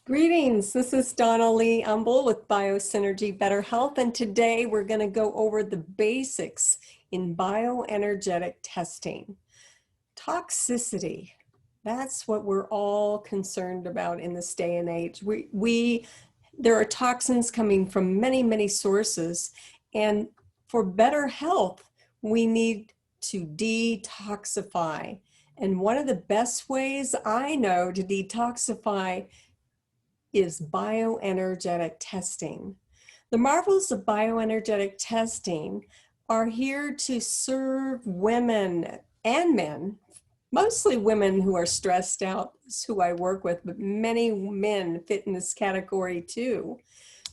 Greetings, this is Donna Lee Umble with bioSynergy Better Health, and today we're going to go over the basics in bioenergetic testing. Toxicity, that's what we're all concerned about in this day and age. There are toxins coming from many sources, and for better health, we need to detoxify. And one of the best ways I know to detoxify is bioenergetic testing. The marvels of bioenergetic testing are here to serve women and men, mostly women who are stressed out, who I work with, but many men fit in this category too,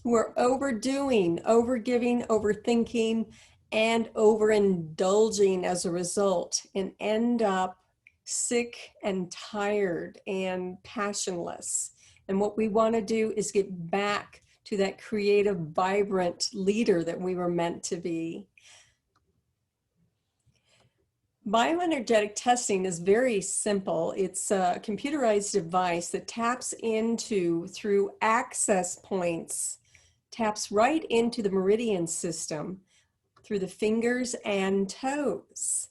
who are overdoing, overgiving, overthinking, and overindulging as a result, and end up sick and tired and passionless. And what we want to do is get back to that creative, vibrant leader that we were meant to be. Bioenergetic testing is very simple. It's a computerized device that taps into, through access points, taps right into the meridian system through the fingers and toes.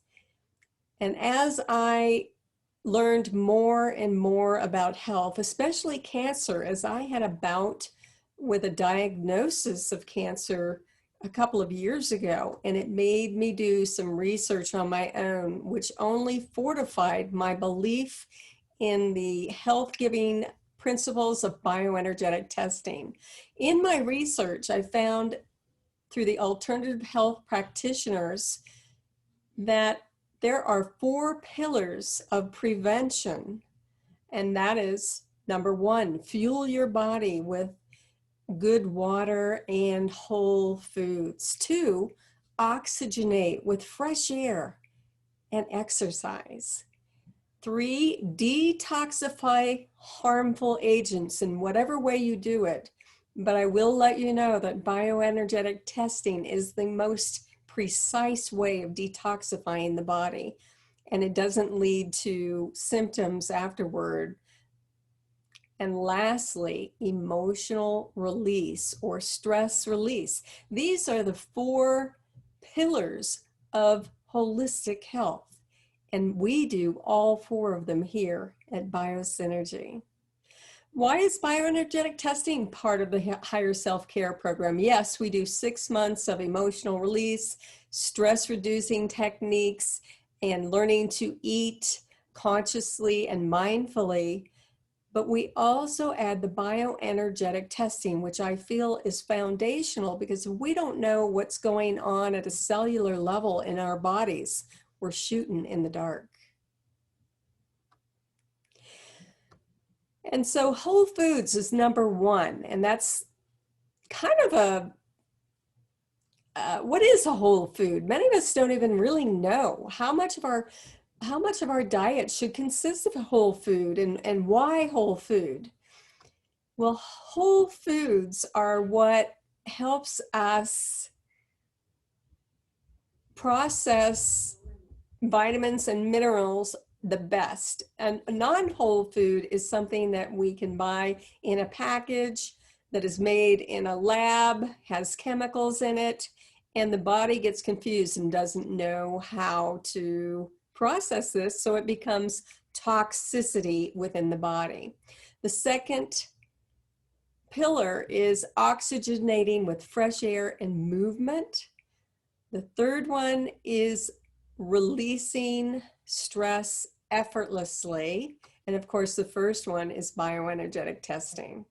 And as I learned more and more about health, especially cancer, as I had a bout with a diagnosis of cancer a couple of years ago, and it made me do some research on my own, which only fortified my belief in the health-giving principles of bioenergetic testing. In my research, I found through the alternative health practitioners that there are 4 pillars of prevention, and that is, number 1, fuel your body with good water and whole foods. 2, oxygenate with fresh air and exercise. 3, detoxify harmful agents in whatever way you do it. But I will let you know that bioenergetic testing is the most precise way of detoxifying the body, and it doesn't lead to symptoms afterward. And lastly, emotional release or stress release. These are the 4 pillars of holistic health, and we do all 4 of them here at bioSynergy. Why is bioenergetic testing part of the higher self-care program? Yes, we do 6 months of emotional release, stress reducing techniques, and learning to eat consciously and mindfully. But we also add the bioenergetic testing, which I feel is foundational, because if we don't know what's going on at a cellular level in our bodies, we're shooting in the dark. And so whole foods is number 1, and that's kind of what is a whole food? Many of us don't even really know how much of our diet should consist of whole food, and why whole food. Well, whole foods are what helps us process vitamins and minerals the best. And a non-whole food is something that we can buy in a package that is made in a lab, has chemicals in it, and the body gets confused and doesn't know how to process this, so it becomes toxicity within the body. The second pillar is oxygenating with fresh air and movement. The third one is releasing stress effortlessly. And of course, the first one is bioenergetic testing.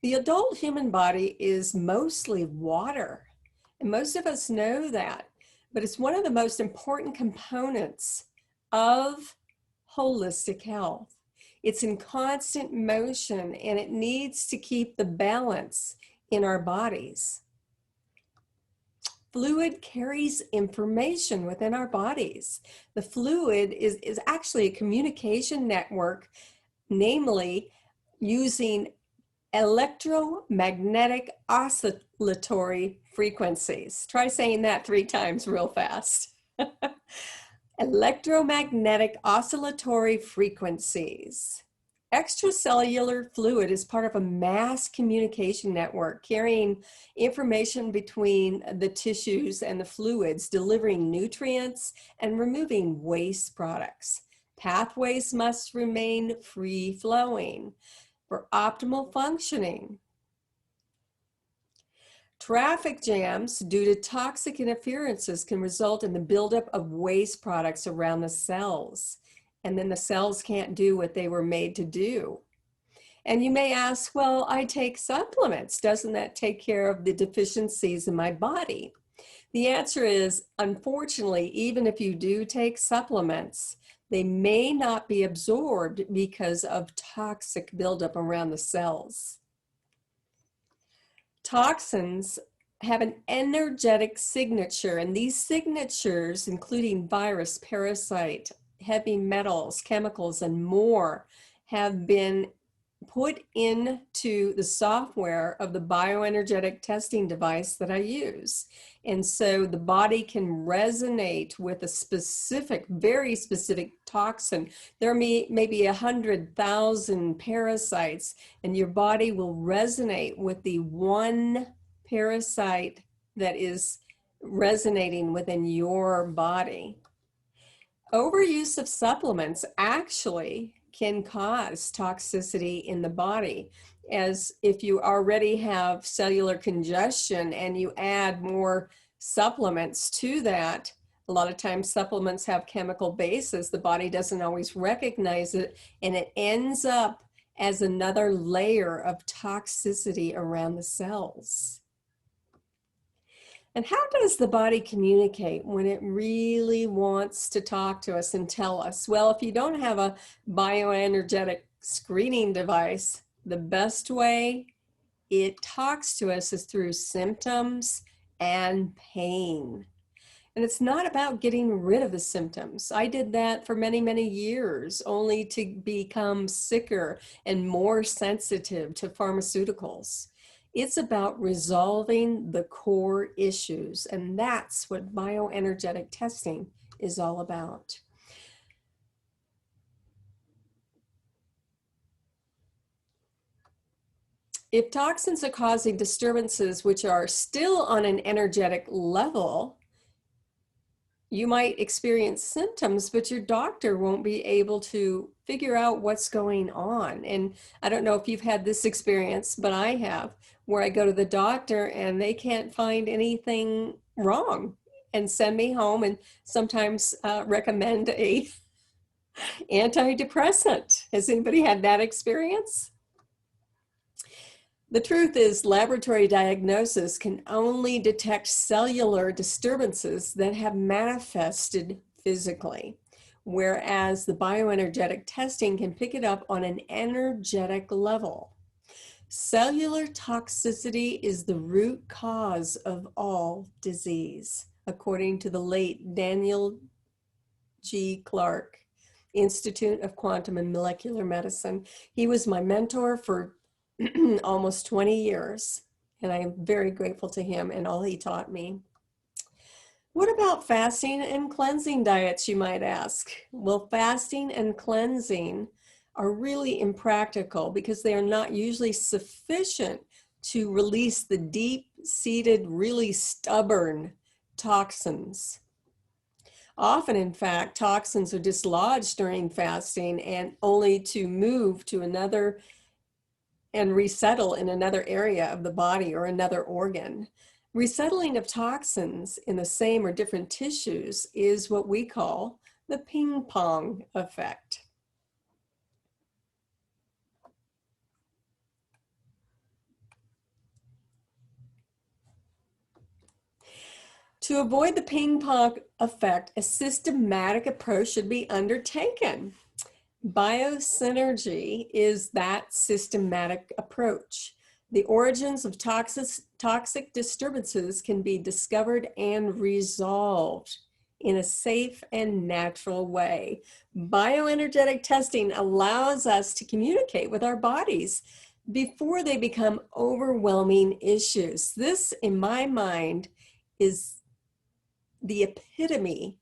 The adult human body is mostly water, and most of us know that, but it's one of the most important components of holistic health. It's in constant motion, and it needs to keep the balance in our bodies. Fluid carries information within our bodies. The fluid is actually a communication network, namely using electromagnetic oscillatory frequencies. Try saying that 3 times real fast. Electromagnetic oscillatory frequencies. Extracellular fluid is part of a mass communication network carrying information between the tissues and the fluids, delivering nutrients and removing waste products. Pathways must remain free-flowing for optimal functioning. Traffic jams due to toxic interferences can result in the buildup of waste products around the cells, and then the cells can't do what they were made to do. And you may ask, well, I take supplements. Doesn't that take care of the deficiencies in my body? The answer is, unfortunately, even if you do take supplements, they may not be absorbed because of toxic buildup around the cells. Toxins have an energetic signature, and these signatures, including virus, parasite, heavy metals, chemicals, and more, have been put into the software of the bioenergetic testing device that I use. And so the body can resonate with a specific, very specific toxin. There may be 100,000 parasites, and your body will resonate with the one parasite that is resonating within your body. Overuse of supplements actually can cause toxicity in the body, as if you already have cellular congestion and you add more supplements to that. A lot of times supplements have chemical bases. The body doesn't always recognize it, and it ends up as another layer of toxicity around the cells. And how does the body communicate when it really wants to talk to us and tell us? Well, if you don't have a bioenergetic screening device, the best way it talks to us is through symptoms and pain. And it's not about getting rid of the symptoms. I did that for many, many years, only to become sicker and more sensitive to pharmaceuticals. It's about resolving the core issues, and that's what bioenergetic testing is all about. If toxins are causing disturbances which are still on an energetic level, you might experience symptoms, but your doctor won't be able to figure out what's going on. And I don't know if you've had this experience, but I have, where I go to the doctor and they can't find anything wrong and send me home, and sometimes recommend a antidepressant. Has anybody had that experience? The truth is, laboratory diagnosis can only detect cellular disturbances that have manifested physically, whereas the bioenergetic testing can pick it up on an energetic level. Cellular toxicity is the root cause of all disease, according to the late Daniel G. Clark, Institute of Quantum and Molecular Medicine. He was my mentor for almost 20 years, and I am very grateful to him and all he taught me. What about fasting and cleansing diets, you might ask? Well, fasting and cleansing are really impractical because they are not usually sufficient to release the deep-seated, really stubborn toxins. Often, in fact, toxins are dislodged during fasting and only to move to another and resettle in another area of the body or another organ. Resettling of toxins in the same or different tissues is what we call the ping pong effect. To avoid the ping pong effect, a systematic approach should be undertaken. BioSynergy is that systematic approach. The origins of toxic disturbances can be discovered and resolved in a safe and natural way. Bioenergetic testing allows us to communicate with our bodies before they become overwhelming issues. This, in my mind, is the epitome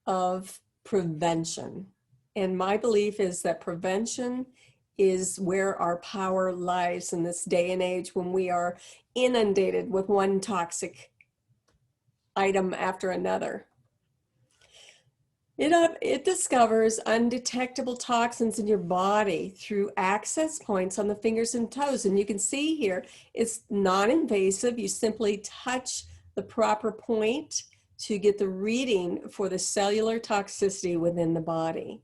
of prevention. And my belief is that prevention is where our power lies in this day and age when we are inundated with one toxic item after another. It discovers undetectable toxins in your body through access points on the fingers and toes. And you can see here, it's non-invasive. You simply touch the proper point to get the reading for the cellular toxicity within the body.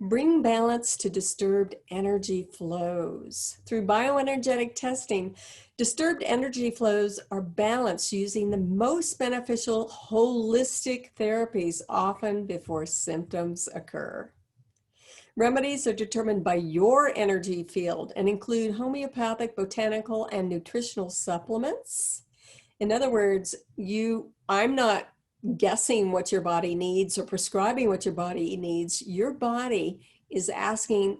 Bring balance to disturbed energy flows. Through bioenergetic testing, disturbed energy flows are balanced using the most beneficial holistic therapies, often before symptoms occur. Remedies are determined by your energy field and include homeopathic, botanical, and nutritional supplements. In other words, I'm not guessing what your body needs or prescribing what your body needs. Your body is asking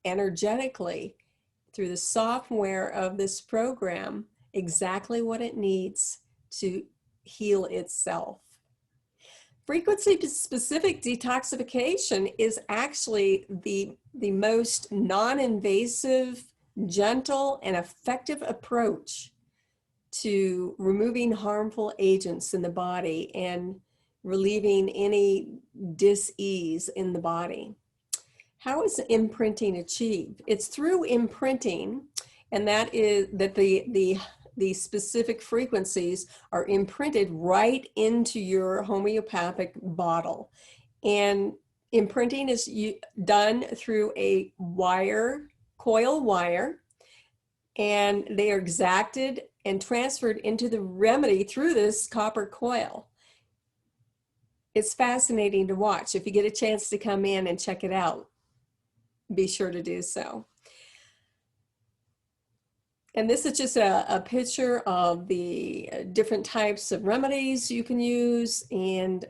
energetically through the software of this program exactly what it needs to heal itself. Frequency-specific detoxification is actually the most non-invasive, gentle, and effective approach to removing harmful agents in the body and relieving any dis-ease in the body. How is imprinting achieved? It's through imprinting, and that is that the specific frequencies are imprinted right into your homeopathic bottle. And imprinting is done through a coil wire, and they are exacted and transferred into the remedy through this copper coil. It's fascinating to watch. If you get a chance to come in and check it out, be sure to do so. And this is just a picture of the different types of remedies you can use and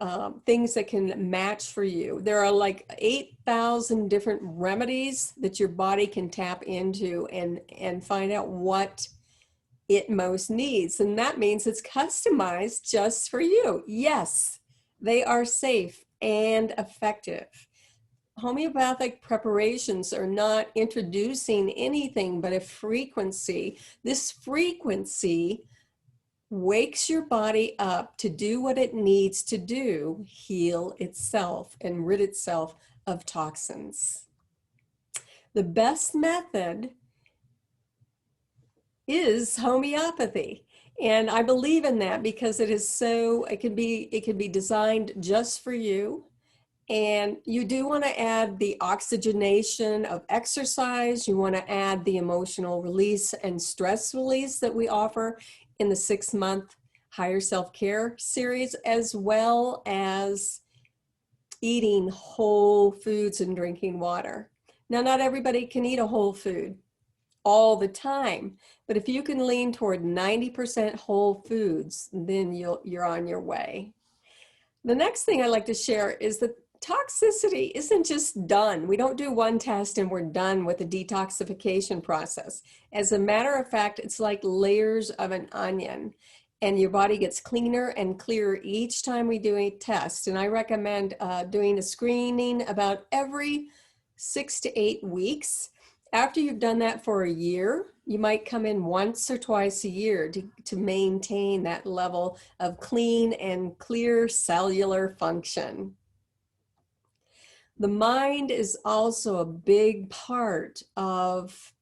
things that can match for you. There are like 8,000 different remedies that your body can tap into and find out what it most needs. And that means it's customized just for you. Yes, they are safe and effective. Homeopathic preparations are not introducing anything but a frequency. This frequency wakes your body up to do what it needs to do, heal itself and rid itself of toxins. The best method is homeopathy. And I believe in that because it can be designed just for you. And you do want to add the oxygenation of exercise. You want to add the emotional release and stress release that we offer in the 6-month Higher Self-Care series, as well as eating whole foods and drinking water. Now, not everybody can eat a whole food all the time, but if you can lean toward 90% whole foods, then you're on your way. The next thing I like to share is that toxicity isn't just done. We don't do one test and we're done with the detoxification process. As a matter of fact, it's like layers of an onion, and your body gets cleaner and clearer each time we do a test. And I recommend doing a screening about every 6 to 8 weeks. After you've done that for a year, you might come in once or twice a year to maintain that level of clean and clear cellular function. The mind is also a big part of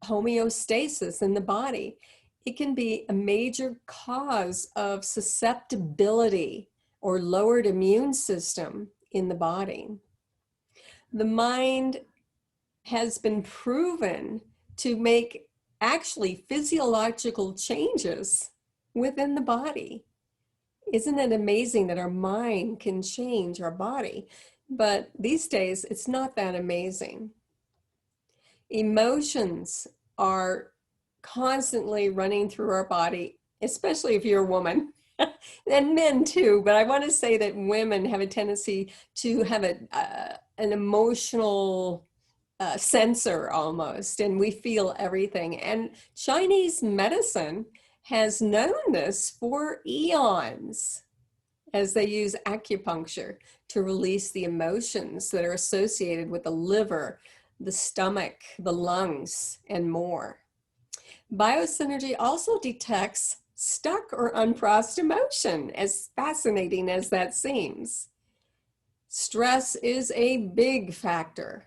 homeostasis in the body. It can be a major cause of susceptibility or lowered immune system in the body. The mind has been proven to make actually physiological changes within the body. Isn't it amazing that our mind can change our body? But these days, it's not that amazing. Emotions are constantly running through our body, especially if you're a woman, and men too. But I want to say that women have a tendency to have an emotional sensor almost, and we feel everything. And Chinese medicine has known this for eons, as they use acupuncture to release the emotions that are associated with the liver, the stomach, the lungs, and more. BioSynergy also detects stuck or unprocessed emotion, as fascinating as that seems. Stress is a big factor.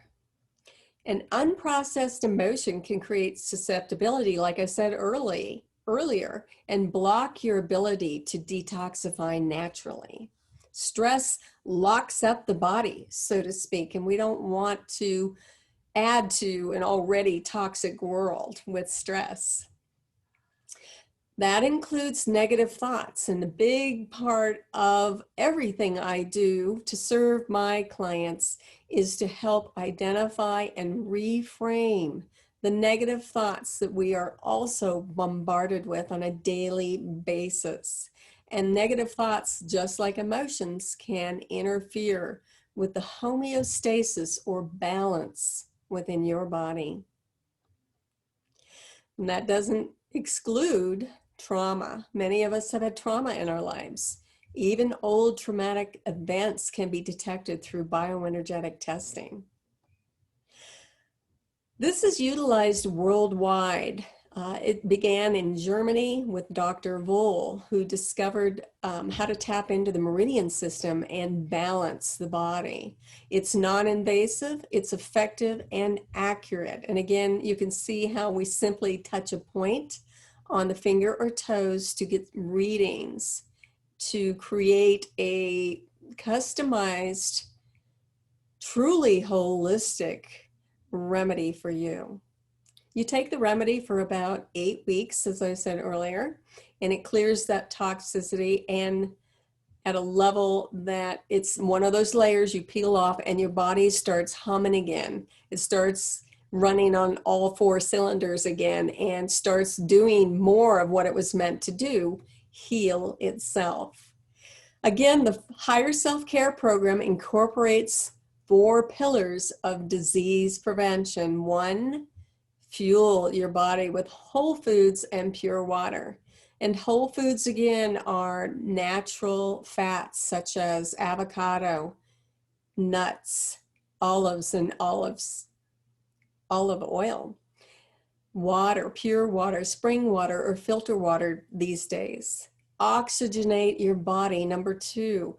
An unprocessed emotion can create susceptibility, like I said earlier, and block your ability to detoxify naturally. Stress locks up the body, so to speak, and we don't want to add to an already toxic world with stress. That includes negative thoughts, and the big part of everything I do to serve my clients is to help identify and reframe the negative thoughts that we are also bombarded with on a daily basis. And negative thoughts, just like emotions, can interfere with the homeostasis or balance within your body. And that doesn't exclude trauma. Many of us have had trauma in our lives. Even old traumatic events can be detected through bioenergetic testing. This is utilized worldwide. It began in Germany with Dr. Voll, who discovered how to tap into the meridian system and balance the body. It's non-invasive, it's effective and accurate. And again, you can see how we simply touch a point on the finger or toes to get readings to create a customized, truly holistic remedy for you. You take the remedy for about 8 weeks, as I said earlier, and it clears that toxicity, and at a level that it's one of those layers you peel off and your body starts humming again. It starts running on all 4 cylinders again and starts doing more of what it was meant to do, heal itself. Again, the Higher Self-Care program incorporates 4 pillars of disease prevention. 1, fuel your body with whole foods and pure water. And whole foods, again, are natural fats such as avocado, nuts, olives and olive oil, water, pure water, spring water, or filter water these days. Oxygenate your body. Number 2,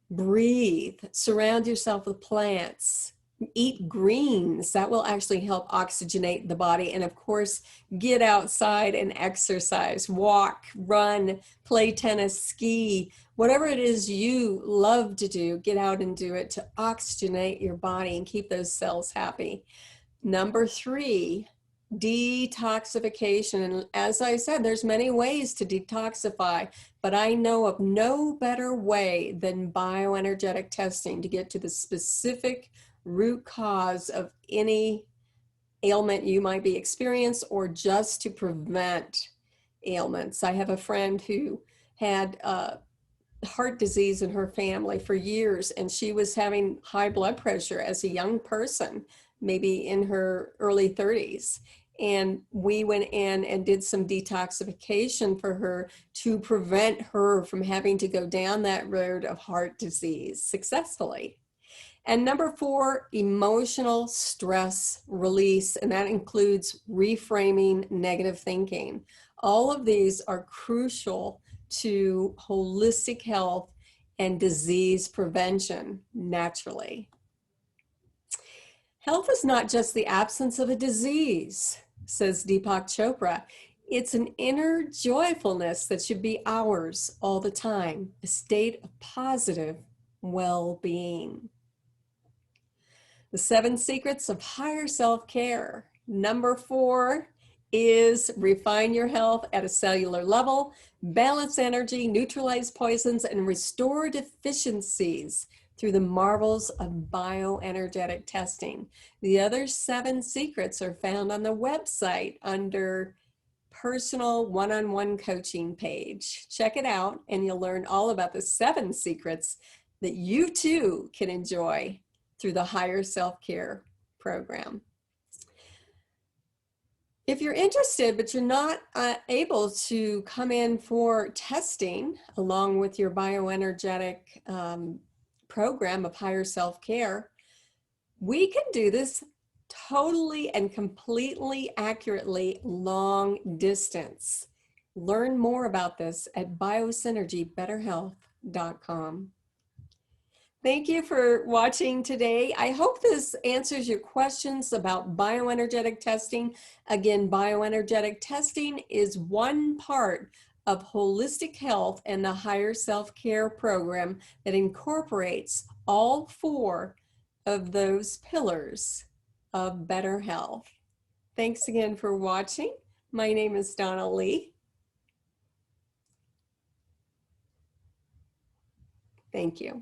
breathe, surround yourself with plants, eat greens. That will actually help oxygenate the body. And of course, get outside and exercise, walk, run, play tennis, ski, whatever it is you love to do, get out and do it to oxygenate your body and keep those cells happy. Number 3, detoxification. And as I said, there's many ways to detoxify, but I know of no better way than bioenergetic testing to get to the specific root cause of any ailment you might be experiencing, or just to prevent ailments. I have a friend who had heart disease in her family for years, and she was having high blood pressure as a young person, maybe in her early 30s. And we went in and did some detoxification for her to prevent her from having to go down that road of heart disease successfully. And number 4, emotional stress release, and that includes reframing negative thinking. All of these are crucial to holistic health and disease prevention naturally. Health is not just the absence of a disease, says Deepak Chopra. It's an inner joyfulness that should be ours all the time, a state of positive well-being. The 7 secrets of higher self-care. Number 4 is refine your health at a cellular level, balance energy, neutralize poisons, and restore deficiencies through the marvels of bioenergetic testing. The other 7 secrets are found on the website under personal one-on-one coaching page. Check it out and you'll learn all about the 7 secrets that you too can enjoy through the Higher Self-Care program. If you're interested, but you're not able to come in for testing along with your bioenergetic program of Higher Self-Care, we can do this totally and completely accurately long distance. Learn more about this at biosynergybetterhealth.com. Thank you for watching today. I hope this answers your questions about bioenergetic testing. Again, bioenergetic testing is one part of holistic health and the higher self-care program that incorporates all four of those pillars of better health. Thanks again for watching. My name is Donna Lee. Thank you.